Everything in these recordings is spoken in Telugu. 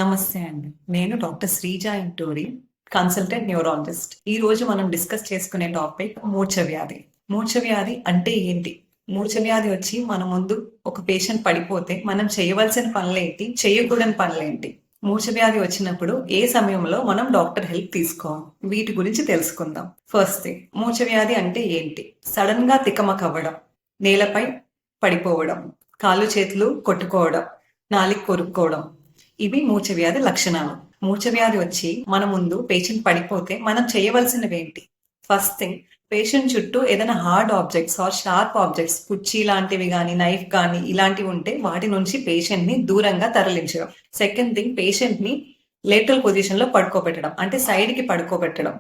నమస్తే అండి. నేను doctor Sreeja Inturi, consultant neurologist. ఈ రోజు మనం డిస్కస్ చేసుకునే టాపిక్ మూర్ఛ వ్యాధి. మూర్ఛ వ్యాధి అంటే ఏంటి? మూర్ఛ వ్యాధి వచ్చి మన ముందు ఒక పేషెంట్ పడిపోతే మనం చేయవలసిన పనులేంటి, చేయకూడని పనులేంటి? మూర్ఛ వ్యాధి వచ్చినప్పుడు ఏ సమయంలో మనం డాక్టర్ హెల్ప్ తీసుకోవాలి? వీటి గురించి తెలుసుకుందాం. ఫస్ట్ థింగ్, మూర్ఛ వ్యాధి అంటే ఏంటి? సడన్ గా తికమక అవ్వడం, నేలపై పడిపోవడం, కాళ్ళు చేతులు కొట్టుకోవడం, నాలిక కొరుక్కోవడం, ఇవి మూర్ఛ వ్యాధి లక్షణాలు. మూర్ఛ వ్యాధి వచ్చి మన ముందు పేషెంట్ పడిపోతే మనం చేయవలసినవి ఏంటి? ఫస్ట్ థింగ్, పేషెంట్ చుట్టూ ఏదైనా hard objects or sharp objects, కుర్చీ లాంటివి కానీ, నైఫ్ కానీ ఇలాంటివి ఉంటే వాటి నుంచి పేషెంట్ ని దూరంగా తరలించడం. సెకండ్ థింగ్, పేషెంట్ ని లేటరల్ పొజిషన్ లో పడుకోబెట్టడం, అంటే సైడ్ కి పడుకోబెట్టడం.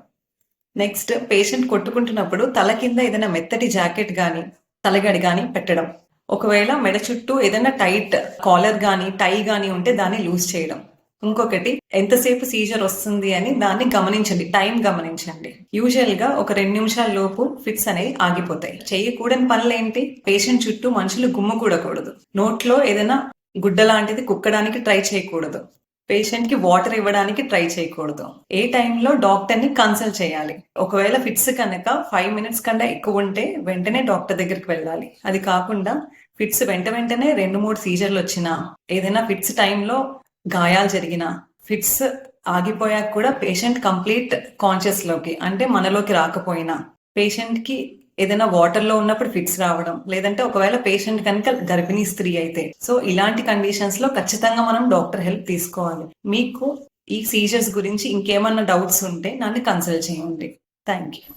నెక్స్ట్, పేషెంట్ కొట్టుకుంటున్నప్పుడు తల కింద ఏదైనా మెత్తటి జాకెట్ కానీ, తలగడి కానీ పెట్టడం. ఒకవేళ మెడ చుట్టూ ఏదైనా టైట్ కాలర్ గానీ, టై గానీ ఉంటే దాన్ని లూజ్ చేయడం. ఇంకొకటి, ఎంతసేపు సీజర్ వస్తుంది అని దాన్ని గమనించండి, టైం గమనించండి. యూజువల్ గా ఒక 2 నిమిషాల లోపు ఫిట్స్ అనేవి ఆగిపోతాయి. చేయకూడని పనులేంటి? పేషెంట్ చుట్టూ మనుషులు గుమ్మకూడకూడదు, నోట్లో ఏదైనా గుడ్డ లాంటిది కుక్కడానికి ట్రై చేయకూడదు, పేషెంట్ కి వాటర్ ఇవ్వడానికి ట్రై చేయకూడదు. ఏ టైంలో డాక్టర్ ని కన్సల్ట్ చేయాలి? ఒకవేళ ఫిట్స్ కనుక 5 మినిట్స్ కన్నా ఎక్కువ ఉంటే వెంటనే డాక్టర్ దగ్గరికి వెళ్ళాలి. అది కాకుండా ఫిట్స్ వెంటనే 2-3 సీజర్లు వచ్చినా, ఏదైనా ఫిట్స్ టైంలో గాయాలు జరిగినా, ఫిట్స్ ఆగిపోయాక కూడా పేషెంట్ కంప్లీట్ కాన్షియస్ లోకి, అంటే మనలోకి రాకపోయినా, పేషెంట్ కి ఏదైనా వాటర్ లో ఉన్నప్పుడు ఫిట్స్ రావడం, లేదంటే ఒకవేళ పేషెంట్ కనుక గర్భిణీ స్త్రీ అయితే, సో ఇలాంటి కండిషన్స్ లో ఖచ్చితంగా మనం డాక్టర్ హెల్ప్ తీసుకోవాలి. మీకు ఈ సీజర్స్ గురించి ఇంకేమన్నా డౌట్స్ ఉంటే నన్ను కన్సల్ట్ చేయండి. Thank you.